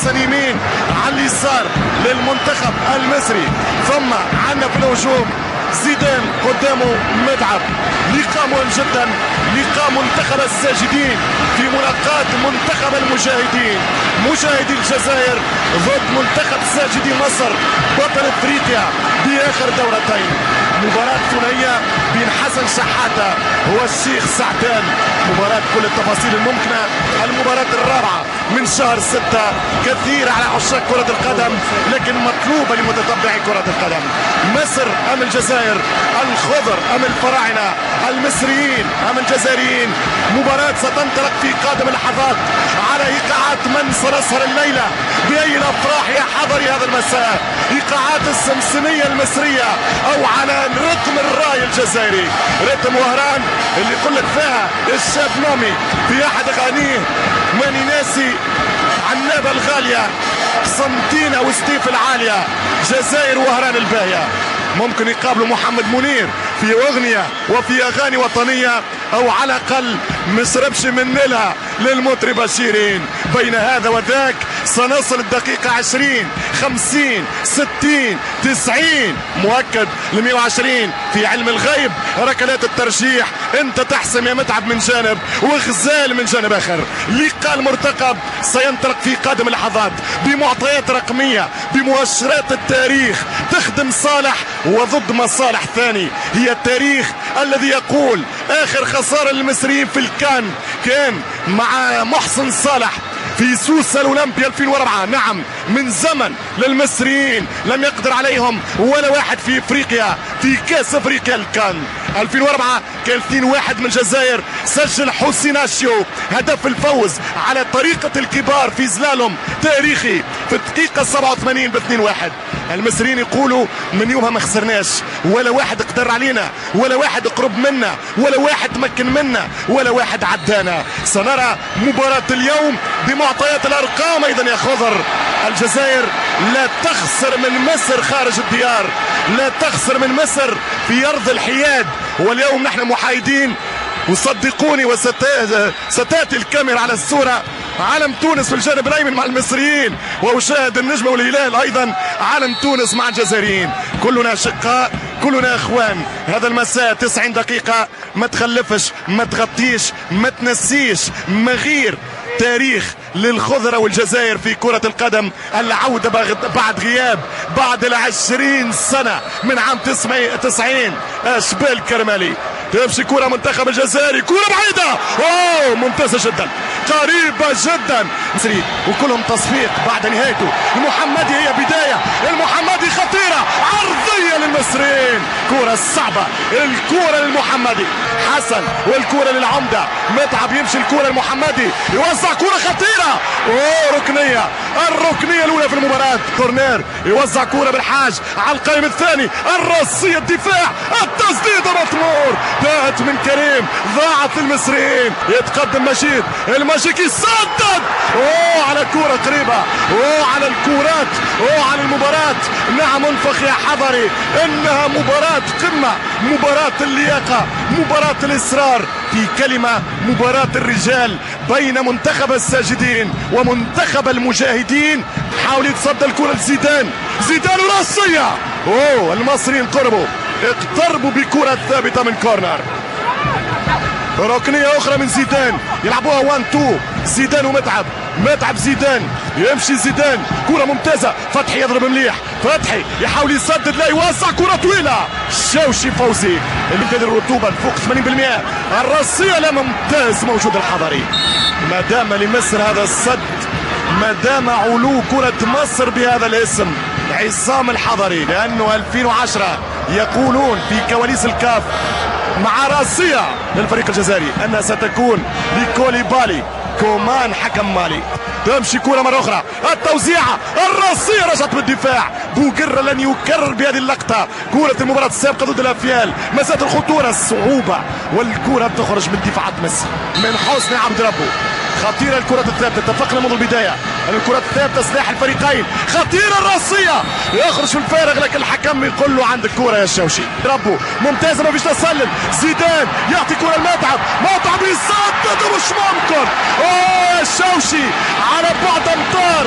حسن يمين على اليسار للمنتخب المصري، ثم عندنا في الهجوم زيدان قدامه متعب. لقاء مهم جدا، لقاء منتخب الساجدين في ملاقاة منتخب المجاهدين، مجاهدي الجزائر ضد منتخب ساجدي مصر بطل افريقيا باخر دورتين. مباراة ثنائية بين حسن شحاتة والشيخ سعدان، مباراة كل التفاصيل الممكنة، المباراة الرابعة من شهر 6، كثيرة على عشاق كرة القدم لكن مطلوبة لمتتبعي كرة القدم. مصر أم الجزائر، الخضر أم الفراعنة، المصريين أم الجزائريين. مباراة ستنطلق في قادم اللحظات على إيقاعات من سنسهر الليلة بأي الأفراح يا حضري هذا المساء، إيقاعات السمسمية المصرية أو على رتم الراي الجزائري، رتم وهران اللي يقول لك فيها الشاب نومي في أحد أغانيه ماني ناسي عنابة الغالية صمتينا وستيف العالية، جزائر وهران الباهية. ممكن يقابلوا محمد منير في أغنية وفي أغاني وطنية، أو على الأقل مشربش من نيلها للمطربة شيرين. بين هذا وذاك سنصل الدقيقة 20 50 60 90 مؤكد ل 120 في علم الغيب. ركلات الترجيح انت تحسم يا متعب من جانب وغزال من جانب اخر. لقاء المرتقب سينطلق في قادم اللحظات بمعطيات رقمية بمؤشرات التاريخ تخدم صالح وضد مصالح ثاني. هي التاريخ الذي يقول اخر خسارة للمصريين في الكان كان مع محسن صالح في سوسة الأولمبيا 2004. نعم من زمن للمصريين لم يقدر عليهم ولا واحد في افريقيا في كاس افريقيا الكان 2004. كان 2-1 من الجزائر، سجل حسيناشيو هدف الفوز على طريقة الكبار في سلالوم تاريخي في الدقيقة 87 ب 2-1. المصريين يقولوا من يومها ما خسرناش، ولا واحد قدر علينا، ولا واحد قرب منا، ولا واحد تمكن منا، ولا واحد عدانا. سنرى مباراة اليوم بمعطيات الارقام ايضا يا خضر. الجزائر لا تخسر من مصر خارج الديار، لا تخسر من مصر في ارض الحياد، واليوم نحن محايدين. وصدقوني وستاتي الكاميرا على الصورة علم تونس في الجانب الايمن مع المصريين، واشاهد النجمة والهلال ايضا علم تونس مع الجزائريين. كلنا اشقاء، كلنا اخوان. هذا المساء 90 دقيقة ما تخلفش، ما تغطيش، ما تنسيش، مغير تاريخ للخضرة والجزائر في كرة القدم. العودة بعد غياب بعد 20 سنة من عام 90. اشبال كرمالي تمشي كرة منتخب الجزائري، كرة بعيدة، اوه ممتازة جدا، قريبة جدا مصري، وكلهم تصفيق بعد نهايته. المحمدي هي بداية، المحمدي خطيرة عرضية للمصريين، كرة صعبة، الكرة للمحمدي حسن والكرة للعمدة متعب، يمشي الكرة المحمدي يوزع كرة خطيرة، اوه ركنية، الركنية الأولى في المباراة، كورنير يوزع كرة بالحاج على القائم الثاني، الرصية الدفاع، التسديدة مطمور، تاهت من كريم، ضاعت المصريين. يتقدم مجيد، الماجيكي يسدد، اوه على كرة قريبة، اوه على الكرات، اوه على المباراة. نعم انفخ يا حضري، انها مباراة قمة، مباراة اللياقة، مباراة الاصرار، في كلمة مباراة الرجال بين منتخب الساجدين ومنتخب المجاهدين. حاول يتصدى الكرة لزيدان، زيدان راسية، اوه المصريين اقتربوا بكرة ثابتة من كورنر. ركنية أخرى من زيدان يلعبوها 1-2، زيدان ومتعب، متعب زيدان، يمشي زيدان، كرة ممتازة، فتحي يضرب مليح، فتحي يحاول يسدد، لا يوسع، كرة طويلة، الشوشي فوزي اللي بدأ الرطوبة فوق 80%، الراسية لا ممتاز موجود الحضري. ما دام لمصر هذا الصد، ما دام علو كرة مصر بهذا الاسم عصام الحضري، لأنه 2010 يقولون في كواليس الكاف مع راسية للفريق الجزائري أنها ستكون لكوليبالي كومان حكم مالي. تمشي كرة مرة أخرى، التوزيعة، الراسية رجعت بالدفاع، بوقرة لن يكرر بهذه اللقطة كرة المباراة السابقة ضد الأفيال، مسات الخطورة، الصعوبة، والكرة تخرج من دفاعات مصر من حسني عبد ربه. خطيرة الكرة الثابتة، اتفقنا منذ البداية أن الكرة الثابتة سلاح الفريقين، خطيرة الراسية، يخرج في الفارغ لكن الحكم يقول له عندك كرة يا الشوشي. ربه ممتازة، ما فيش تسلل، زيدان يعطي كرة المتعب، متعب يسدد، مش ممكن، اوه الشوشي على بعد امتار،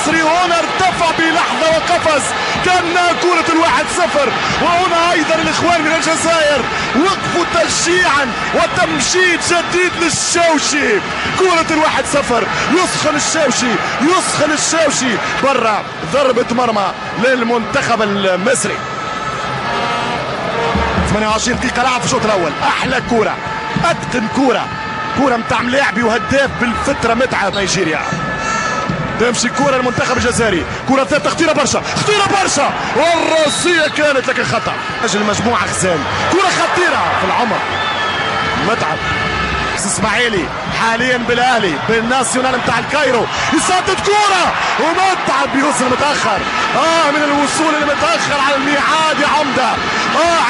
المصري هنا ارتفع بلحظة وقفز كأنها كرة 1-0. وهنا أيضا الإخوان من الجزائر وقفوا تشجيعا وتمجيد جديد للشاوشي. كرة 1-0 يسخن الشاوشي برا. ضربة مرمى للمنتخب المصري. 28 دقيقة لعب في الشوط الأول. أحلى كرة، أتقن كرة متاع ملاعبي وهداف بالفترة متعب نيجيريا. تمشي كرة المنتخب الجزائري، كرة ثابتة خطيرة برشا والراسية كانت لكن خطأ. أجل المجموعة غزال، كرة خطيرة في العمر متعب. اسماعيلي حاليا بالاهلي بالناسيونال نتاع الكايرو يسدد كرة ومتعب يوصل متاخر. من الوصول المتاخر على الميعاد يا عمده.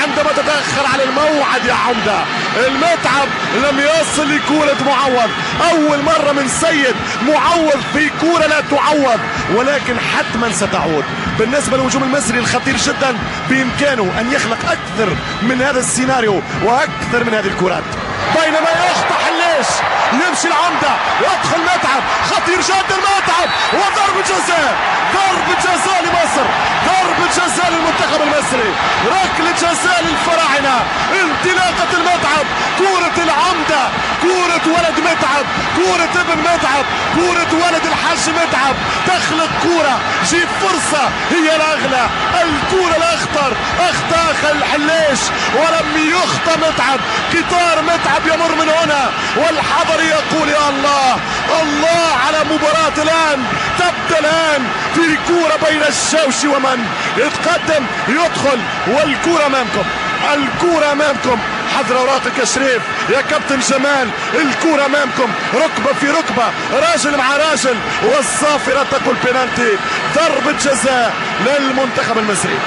عندما تتاخر على الموعد يا عمده. المتعب لم يصل لكرة معوض. اول مرة من سيد معوض في كرة لا تعوض، ولكن حتما ستعود. بالنسبة للهجوم المصري الخطير جدا بامكانه ان يخلق اكثر من هذا السيناريو واكثر من هذه الكرات. بينما يخطأ حلاش يمشي العمدة يدخل متعب خطير جدا متعب وضربة جزاء لمصر. ضربة جزاء للمنتخب المصري. ركلة جزاء للفراعنة. انطلاقة المتعب. كرة العمدة. كرة ولد متعب. كرة ابن متعب. كرة ولد الحاج متعب. تخلق كرة. جيب فرصة هي الأغلى. الكرة الأخطر أخطأ الحلاش ولم يخطأ متعب. قطار متعب يمر من هنا والحضر يقول يا الله على مباراة الآن تبدأ الآن في كرة بين الشاوشي ومن يتقدم يدخل والكرة أمامكم. حذر اوراقك يا شريف يا كابتن جمال. الكرة امامكم ركبة في ركبة راجل مع راجل والصافرة تقول بينالتي. ضربة جزاء للمنتخب المصري.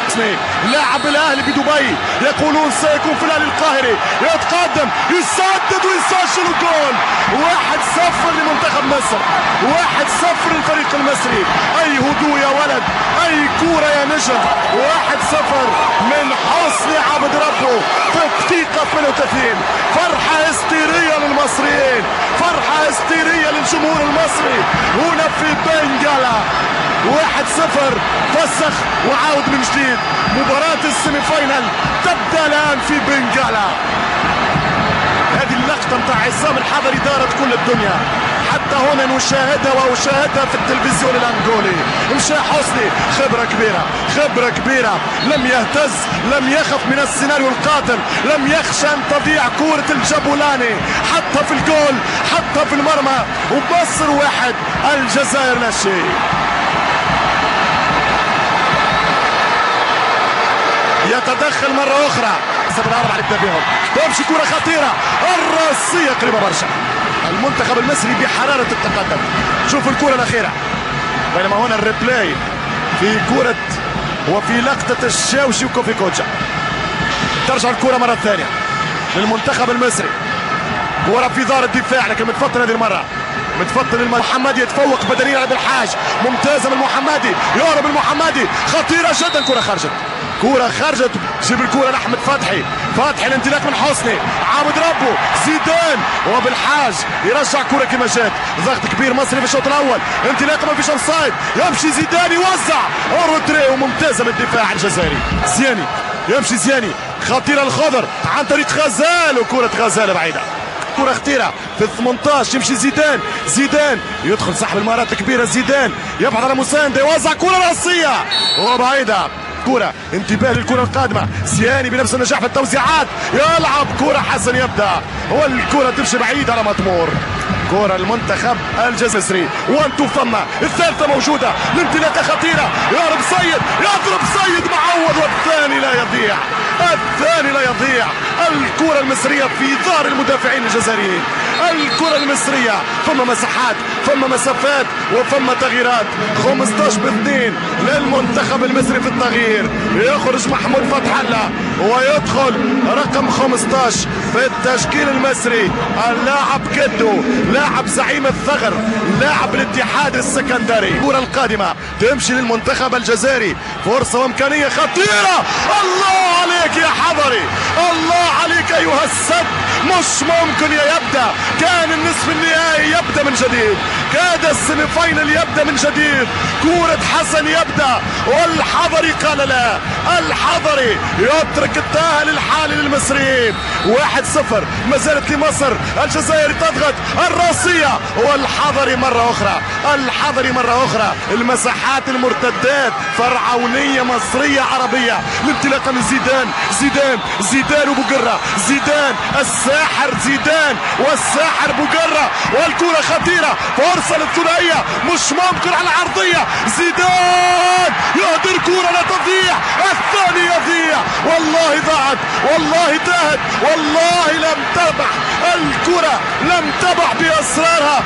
لاعب الاهلي بدبي يقولون سيكون في الاهلي القاهري يتقدم يسدد ويسجل الجول. 1-0 لمنتخب مصر. 1-0 للفريق المصري. اي هدوء يا ولد اي كرة يا نجم. 1-0 من حسني عبد ربه في دقيقة 38. فرحة هستيرية للمصريين. فرحة هستيرية للجمهور المصري هنا في بنغالا. 1-0 فسخ وعاود من جديد. مباراة السيمي فاينل تبدأ الآن في بنغالا. هذه اللقطة متاع عصام الحضري دارت كل الدنيا. حتى هنا نشاهدها وأشاهدها في التلفزيون الأنغولي. مشى حسني خبرة كبيرة. لم يهتز لم يخف من السيناريو القاتل. لم يخشى أن تضيع كرة الجابولاني حتى في الجول حتى في المرمى. ومصر 1 الجزائر لا شيء. يتدخل مرة أخرى. 7-4 على بهم. تمشي كرة خطيرة الراسية قريبة برشا. المنتخب المصري بحرارة التقدم. شوف الكرة الأخيرة. بينما هنا الريبلاي في كرة وفي لقطة الشاوشي وكوفي كوتشا. ترجع الكرة مرة ثانية للمنتخب المصري. كرة في دار الدفاع لكن متفطن هذه المرة. متفطن المحمدي يتفوق بدنيا على بالحاج. ممتازة من المحمدي يهرب المحمدي خطيرة جدا. كرة خرجت. جيب الكرة لأحمد فتحي الانطلاق من حسني عابد ربه زيدان وبالحاج يرجع كرة كما جات. ضغط كبير مصري في الشوط الأول. انطلاق ما فيش اوفسايد. يمشي زيدان يوزع الروتري وممتازة من الدفاع الجزائري. زياني خطيرة الخضر عن طريق غزال وكرة غزال بعيدة. كرة خطيرة في 18 يمشي زيدان يدخل صاحب المهارات الكبيرة. زيدان يبحث على مساندة يوزع كرة راسية وبعيدة. كرة انتباه للكرة القادمة. زياني بنفس النجاح في التوزيعات يلعب كرة حسن يبدأ والكرة تمشي بعيد على مطمور. كرة المنتخب الجزائري 1-2 ثم الثالثة موجودة. الانطلاقة خطيرة يضرب سيد معوض والثاني لا يضيع. الكرة المصرية في ظهر المدافعين الجزائريين. الكرة المصرية ثم مساحات ثم مسافات وثم تغييرات. 15-2 للمنتخب المصري في التغيير. يخرج محمود فتح الله ويدخل رقم 15 في التشكيل المصري اللاعب كدو لاعب زعيم الثغر لاعب الاتحاد السكندري. الكرة القادمة تمشي للمنتخب الجزائري. فرصة وامكانية خطيرة. الله عليك يا حضري. الله عليك ايها السد. مش ممكن يا يبدأ كان النصف النهائي يبدأ من جديد، كاد السيمي فاينل يبدأ من جديد. كورة حسن يبدأ والحضري قال لا، الحضري يترك التأهل الحالي للمصريين. 1-0 ما زالت لمصر، الجزائر تضغط الراسية والحضري مرة أخرى، الحضري مرة أخرى. المساحات المرتدات فرعونية مصرية عربية، الانطلاقة من زيدان وبوقرة، زيدان الساحر زيدان والساحر بوقرة، والكرة خطيرة، فرصة للثنائية مش ممكن على العرضية، زيدان يهدر كرة لا تضيع، الثاني يضيع، والله ضاعت، والله تاهت، والله لم تبح الكرة، لم تبح بأسرارها.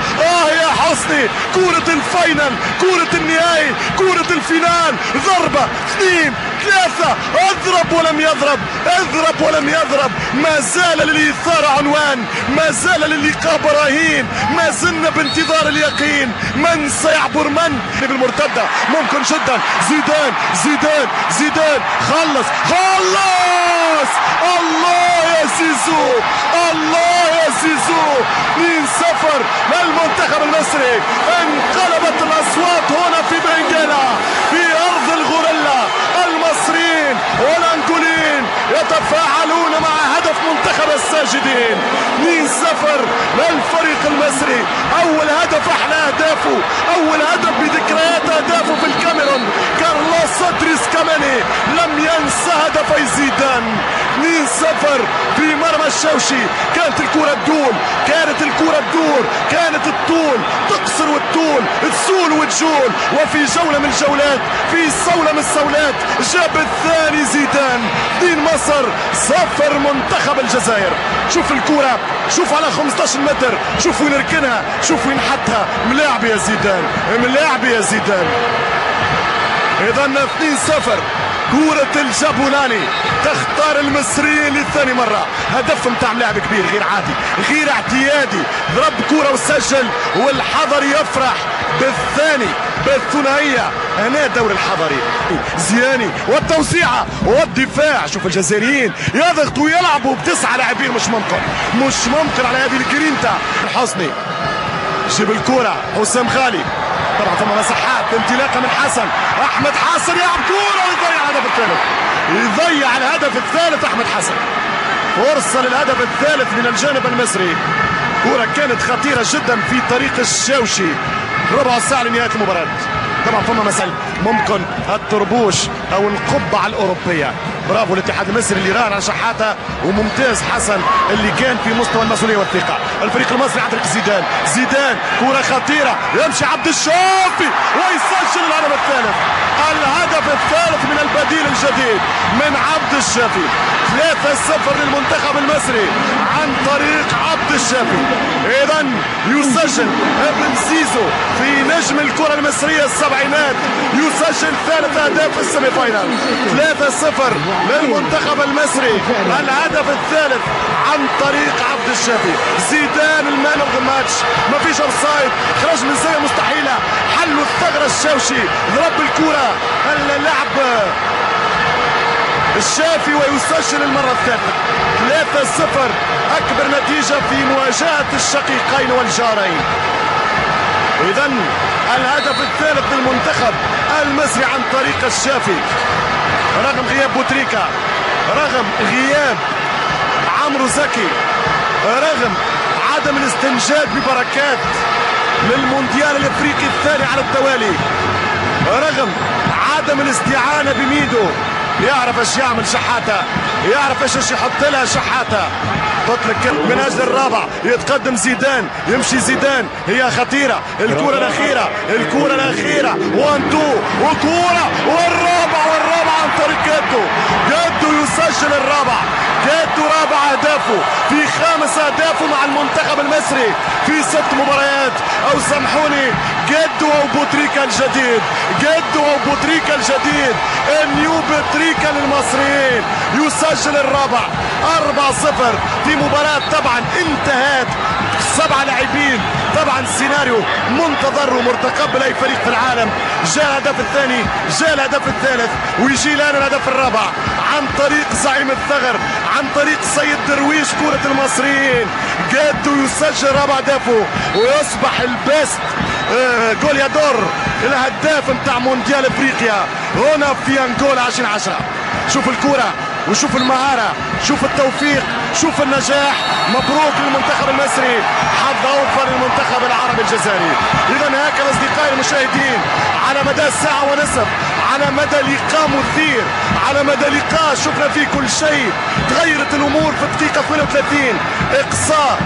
يا حسني، كرة الفاينل، كرة النهائي، كرة الفينال، ضربة 2 3، اضرب ولم يضرب، اضرب ولم يضرب. ما زال للإثارة عنوان، ما زال للقاء براهين، ما زلنا بانتظار اليقين. من سيعبر من بالمرتدة؟ ممكن جدا، زيدان خلص. الله يا زيزو، الله يا زيزو. 2-0 للمنتخب المصري. انقلبت الأصوات هنا في بنغالا، في أرض الغوريلا. المصريين والأنجوليين يتفاعلون مع هدف منتخب الساجدين. 2-0 للفريق المصري. أول هدف أحلى أهدافه، أول هدف بذكريات أهدافه في الكاميرون. كارلوس أدريس كاماني لم ينسى هدفي زيدان. 2-0 في مرمى الشوشي. كانت الكرة تدور، كانت الطول تقصر والطول تسول وتجول. وفي جولة من الجولات، في صولة من الصولات، جاب الثاني زيدان. 2 مصر 0 منتخب الجزائر. شوف الكرة، شوف على 15 متر، شوف وين ركنها، شوف وين حطها. ملاعب يا زيدان، ملاعب يا زيدان. إذا 2-0. كرة الجابولاني تختار المصريين للثاني مرة. هدف متاع لاعب كبير غير عادي، غير اعتيادي. ضرب كرة وسجل، والحضري يفرح بالثاني، بالثنائية. هنا دور الحضري زياني، والتوسيعة والدفاع. شوف الجزائريين يضغطوا ويلعبوا ب9 لاعبين، مش ممكن على هذه الجرينتا. حسني جيب الكرة، حسام غالي، طبعا ثم مساحات، انطلاقه من حسن، احمد حسن يلعب كوره ويضيع الهدف الثالث، يضيع الهدف الثالث احمد حسن. فرصه للهدف الثالث من الجانب المصري. كوره كانت خطيره جدا في طريق الشوشي. ربع ساعه لنهايه المباراه. طبعا ثم مسألة ممكن الطربوش او القبعه الاوروبيه. برافو الاتحاد المصري اللي راهن على شحاته، وممتاز حسن اللي كان في مستوى المسؤوليه والثقه. الفريق المصري عن طريق زيدان كره خطيره، يمشي عبد الشافي ويسجل الهدف الثالث. الهدف الثالث من البديل الجديد من عبد الشافي. 3-0 للمنتخب المصري عن طريق عبد الشافي. اذا يسجل ابن زيزو في نجم الكره المصريه السبعينات، يسجل 3 اهداف في السيمي فاينال. 3-0 للمنتخب المصري. الهدف الثالث عن طريق عبد الشافي. زيدان المان اوف ذا ماتش، ما فيش اوفسايد، خرج من زاويه مستحيله، حلوا الثغره الشوشي، ضرب الكره اللعب الشافي ويسجل المره الثالثه. 3-0 اكبر نتيجه في مواجهه الشقيقين والجارين. اذا الهدف الثالث للمنتخب المصري عن طريق الشافي، رغم غياب بوتريكا، رغم غياب عمرو زكي، رغم عدم الاستنجاد ببركات للمونديال الافريقي الثاني على التوالي، رغم عدم الاستعانه بميدو. يعرف ايش يعمل شحاته، يعرف ايش يحط لها شحاته. تطلق من اجل الرابع، يتقدم زيدان، يمشي زيدان، هي خطيره، الكره الاخيره، 1 2 وكوره والرابع عن طريق جدو يسجل الرابع. جدو رابع اهدافه في 5 اهدافه مع المنتخب المصري في 6 مباريات. او سامحوني، جدو او بوتريكا الجديد، النيو بوتريكا للمصريين. يسجل الرابع 4-0 في مباراة طبعا انتهت 7 لاعبين. طبعا سيناريو منتظر ومرتقب لاي فريق في العالم. جاء الهدف الثاني، جاء الهدف الثالث، ويجي لنا الهدف الرابع عن طريق زعيم الثغر، عن طريق سيد درويش كرة المصريين. جادو يسجل رابع اهدافه ويصبح البيست جوليادور، الهداف نتاع مونديال افريقيا هنا في انغولا 2010. شوف الكرة وشوف المهارة، شوف التوفيق، شوف النجاح. مبروك للمنتخب المصري، حظ اوفر للمنتخب العربي الجزائري. اذا هكذا اصدقائي المشاهدين على مدى ساعة ونصف، على مدى لقاء مثير، على مدى لقاء شفنا فيه كل شيء. تغيرت الامور في الدقيقة 32 اقصاء